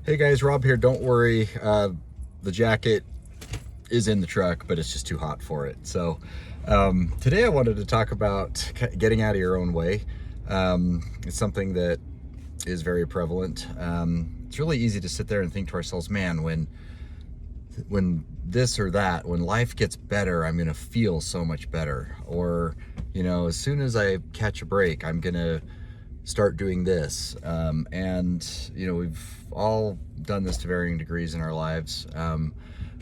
Hey guys, Rob here. Don't worry, the jacket is in the truck, but it's just too hot for it. So today I wanted to talk about getting out of your own way. It's something that is very prevalent. It's really easy to sit there and think to ourselves, man, when this or that, when life gets better, I'm gonna feel so much better. Or, as soon as I catch a break, I'm gonna start doing this. We've all done this to varying degrees in our lives.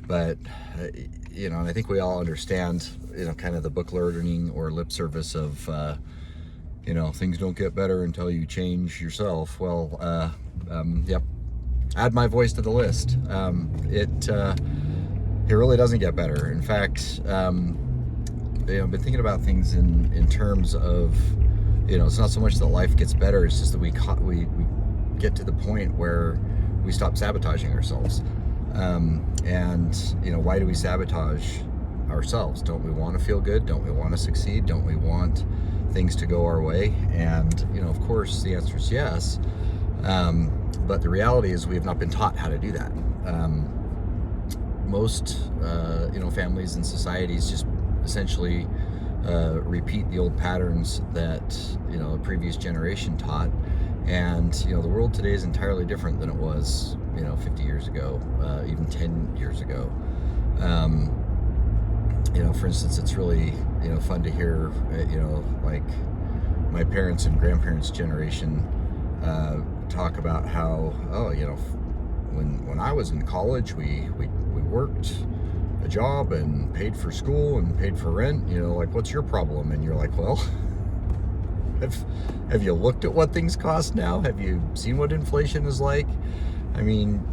But and I think we all understand, kind of the book learning or lip service of, things don't get better until you change yourself. Well, yep. Add my voice to the list. It really doesn't get better. In fact, I've been thinking about things in terms of, it's not so much that life gets better, it's just that we get to the point where we stop sabotaging ourselves. Why do we sabotage ourselves? Don't we want to feel good? Don't we want to succeed? Don't we want things to go our way? And, of course, the answer is yes. But the reality is we have not been taught how to do that. Most, families and societies just essentially repeat the old patterns that, a previous generation taught. And, the world today is entirely different than it was, 50 years ago, even 10 years ago. For instance, it's really, fun to hear, like my parents' and grandparents' generation talk about how, when I was in college, we worked a job and paid for school and paid for rent, what's your problem? And you're like, well, have you looked at what things cost now? Have you seen what inflation is like? I mean,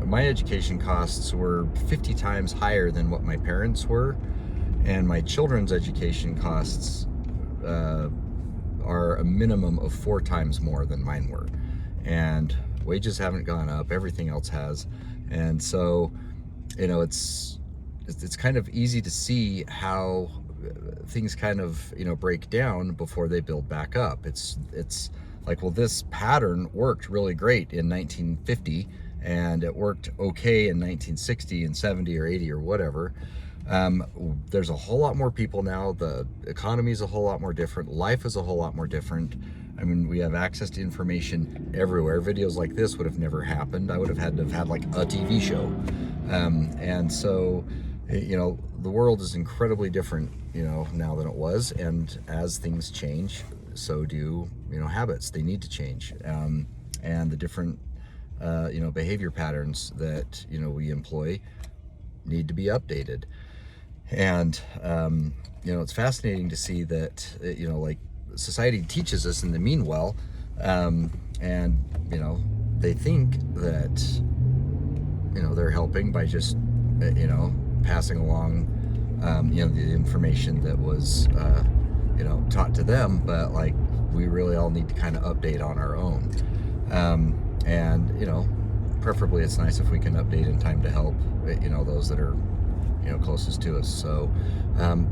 my education costs were 50 times higher than what my parents were, and my children's education costs are a minimum of 4 times more than mine were. And wages haven't gone up, everything else has. And so, it's kind of easy to see how things kind of, break down before they build back up. It's like, well, this pattern worked really great in 1950, and it worked okay in 1960 and 70 or 80 or whatever. There's a whole lot more people now. The economy is a whole lot more different. Life is a whole lot more different. I mean, we have access to information everywhere. Videos like this would have never happened. I would have had to have had like a TV show. And so, the world is incredibly different, now than it was. And as things change, so do, habits. They need to change. And the different, behavior patterns that, we employ need to be updated. And, it's fascinating to see that, like society teaches us and they mean well. They think that, they're helping by just, passing along, the information that was, taught to them, but like we really all need to kind of update on our own. Preferably it's nice if we can update in time to help, those that are, closest to us. So,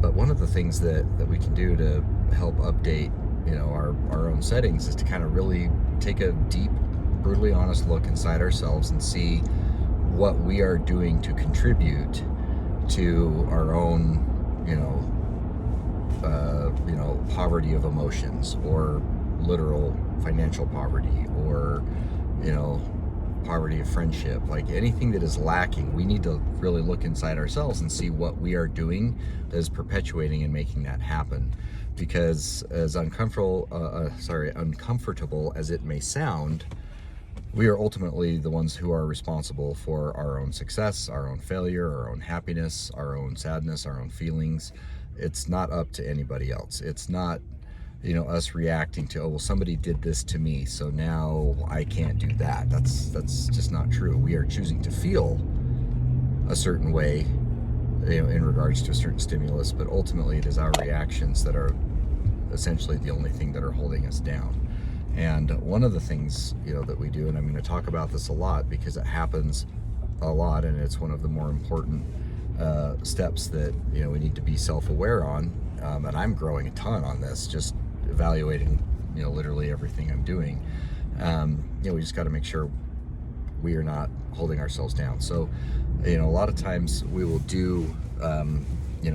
but one of the things that we can do to help update, our own settings is to kind of really take a deep, brutally honest look inside ourselves and see what we are doing to contribute to our own, poverty of emotions, or literal financial poverty, or, poverty of friendship. Like anything that is lacking, we need to really look inside ourselves and see what we are doing that is perpetuating and making that happen. Because as uncomfortable as it may sound, we are ultimately the ones who are responsible for our own success, our own failure, our own happiness, our own sadness, our own feelings. It's not up to anybody else. It's not, us reacting to, oh, well, somebody did this to me, so now I can't do that. That's just not true. We are choosing to feel a certain way, in regards to a certain stimulus, but ultimately it is our reactions that are essentially the only thing that are holding us down. And one of the things, that we do, and I'm going to talk about this a lot because it happens a lot, and it's one of the more important steps that, we need to be self-aware on. And I'm growing a ton on this, just evaluating, literally everything I'm doing. We just got to make sure we are not holding ourselves down. So, a lot of times we will do,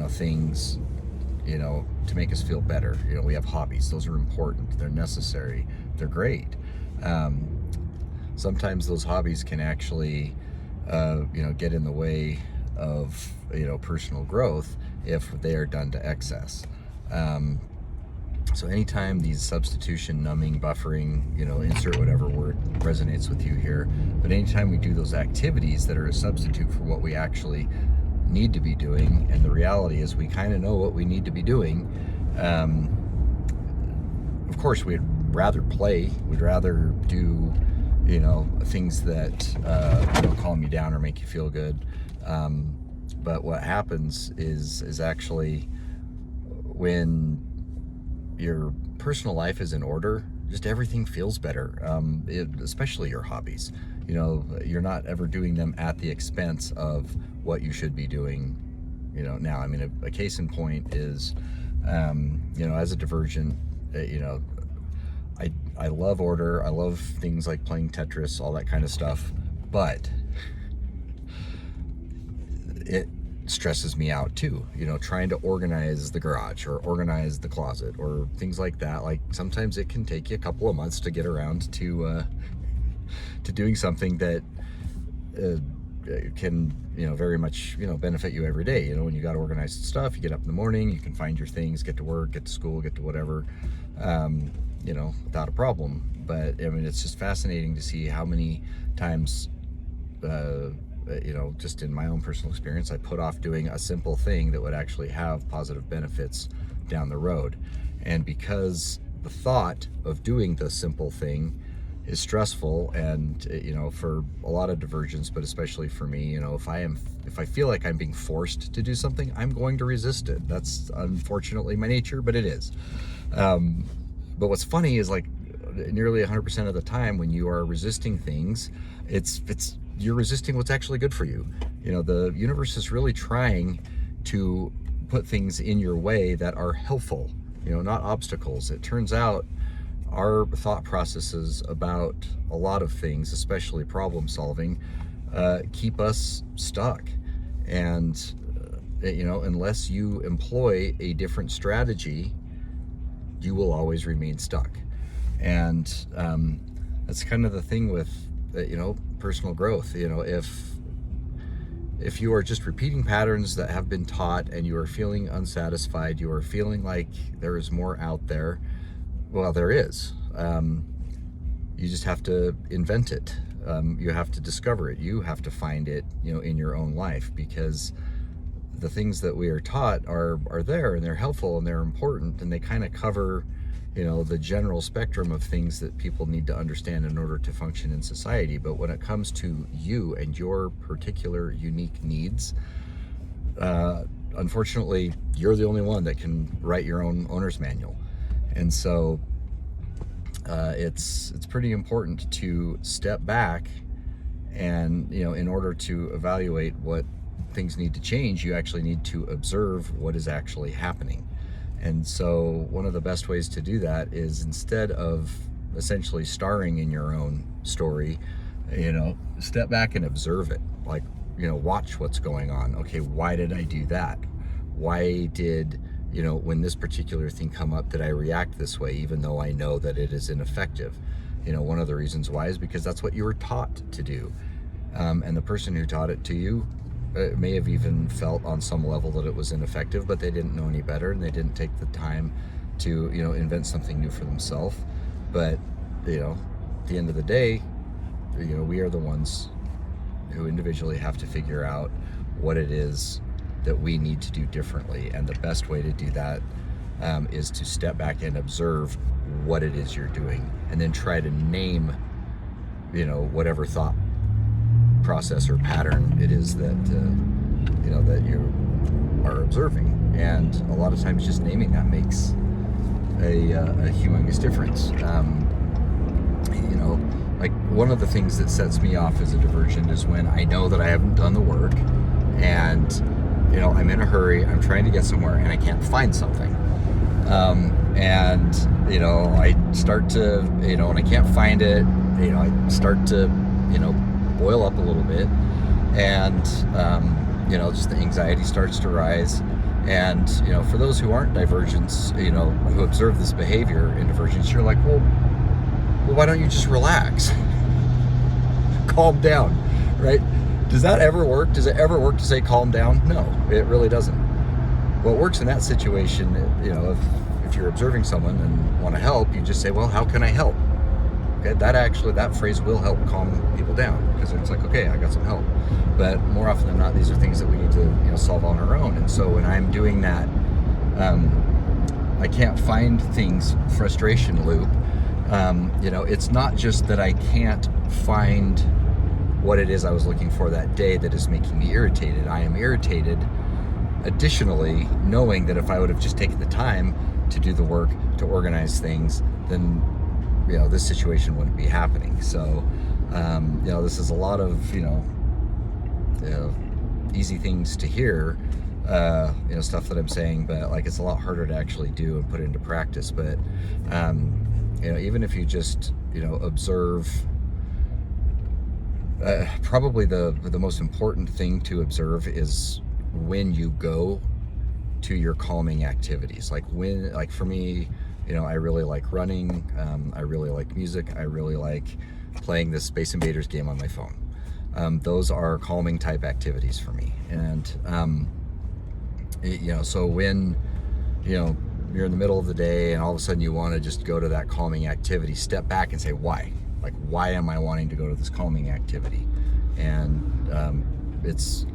things, to make us feel better. We have hobbies. Those are important. They're necessary. They're great. Sometimes those hobbies can actually, get in the way of, personal growth if they are done to excess. So anytime these substitution, numbing, buffering, insert whatever word resonates with you here, but anytime we do those activities that are a substitute for what we actually need to be doing, and the reality is we kind of know what we need to be doing, of course we'd rather play, we'd rather do, things that calm you down or make you feel good. But what happens is actually when your personal life is in order, just everything feels better, especially your hobbies. You're not ever doing them at the expense of what you should be doing. Now, I mean, a case in point is, as a divergent, I love order. I love things like playing Tetris, all that kind of stuff, but it stresses me out too, trying to organize the garage or organize the closet or things like that. Like sometimes it can take you a couple of months to get around to doing something that can very much benefit you every day. When you got organized stuff, you get up in the morning, you can find your things, get to work, get to school, get to whatever, without a problem. But I mean, it's just fascinating to see how many times just in my own personal experience, I put off doing a simple thing that would actually have positive benefits down the road. And because the thought of doing the simple thing is stressful, and for a lot of divergents, but especially for me, if I feel like I'm being forced to do something, I'm going to resist it. That's unfortunately my nature, but it is. But what's funny is, like, nearly 100% of the time when you are resisting things, you're resisting what's actually good for you. The universe is really trying to put things in your way that are helpful, not obstacles. It turns out our thought processes about a lot of things, especially problem solving, keep us stuck. And, unless you employ a different strategy, you will always remain stuck. And that's kind of the thing with, personal growth. If you are just repeating patterns that have been taught and you are feeling unsatisfied, you are feeling like there is more out there, well, there is. You just have to invent it. You have to discover it. You have to find it, in your own life, because the things that we are taught are there, and they're helpful and they're important, and they kind of cover, the general spectrum of things that people need to understand in order to function in society. But when it comes to you and your particular unique needs, unfortunately, you're the only one that can write your own owner's manual. And so it's pretty important to step back and, in order to evaluate what things need to change, you actually need to observe what is actually happening. And so one of the best ways to do that is, instead of essentially starring in your own story, step back and observe it. Like, watch what's going on. Okay, why did I do that? Why did, when this particular thing come up, did I react this way, even though I know that it is ineffective? One of the reasons why is because that's what you were taught to do. And the person who taught it to you may have even felt on some level that it was ineffective, but they didn't know any better, and they didn't take the time to, invent something new for themselves. But, at the end of the day, we are the ones who individually have to figure out what it is that we need to do differently. And the best way to do that is to step back and observe what it is you're doing, and then try to name, whatever thought process or pattern it is that that you are observing. And a lot of times just naming that makes a humongous difference. Like, one of the things that sets me off as a divergent is when I know that I haven't done the work, and I'm in a hurry, I'm trying to get somewhere, and I can't find something. And I start to, when I can't find it, I start to boil up a little bit, and just the anxiety starts to rise. And for those who aren't divergents, who observe this behavior in divergence, you're like, well, why don't you just relax? Calm down, right? Does that ever work? Does it ever work to say calm down? No, it really doesn't. What works in that situation, if you're observing someone and want to help, you just say, well, how can I help? Okay, that phrase will help calm people down, because it's like, okay, I got some help. But more often than not, these are things that we need to solve on our own. And so when I'm doing that, I can't find things frustration loop. It's not just that I can't find what it is I was looking for that day that is making me irritated. I am irritated additionally knowing that if I would have just taken the time to do the work, to organize things, then this situation wouldn't be happening. So this is a lot of easy things to hear, stuff that I'm saying, but like it's a lot harder to actually do and put into practice. But even if you just observe, probably the most important thing to observe is when you go to your calming activities. Like for me, I really like running, I really like music, I really like playing this Space Invaders game on my phone. Those are calming type activities for me. And so when you're in the middle of the day and all of a sudden you want to just go to that calming activity, step back and say, why? Like, why am I wanting to go to this calming activity? And it's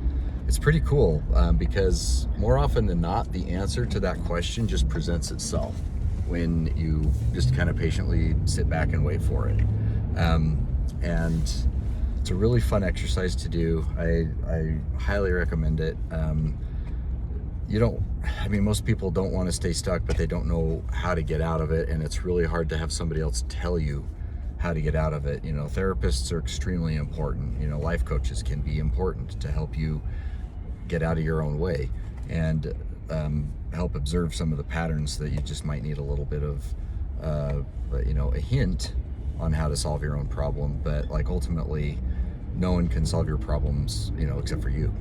pretty cool, because more often than not, the answer to that question just presents itself when you just kind of patiently sit back and wait for it. And it's a really fun exercise to do. I highly recommend it. Most people don't want to stay stuck, but they don't know how to get out of it, and it's really hard to have somebody else tell you how to get out of it. Therapists are extremely important. Life coaches can be important to help you get out of your own way and help observe some of the patterns that you just might need a little bit of a hint on how to solve your own problem. But like ultimately, no one can solve your problems except for you.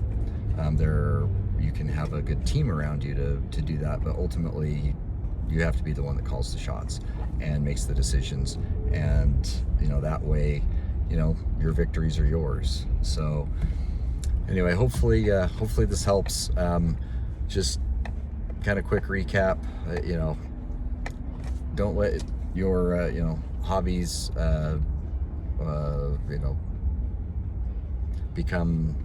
You can have a good team around you to do that, but ultimately you have to be the one that calls the shots and makes the decisions. And that way your victories are yours. So anyway, hopefully this helps. Just kind of quick recap, don't let your hobbies become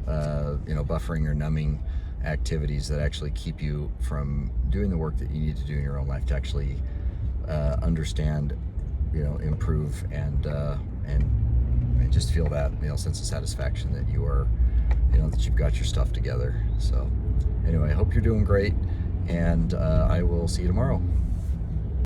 buffering or numbing activities that actually keep you from doing the work that you need to do in your own life to actually understand, improve, and just feel that sense of satisfaction that you are, that you've got your stuff together. So anyway, I hope you're doing great, and I will see you tomorrow.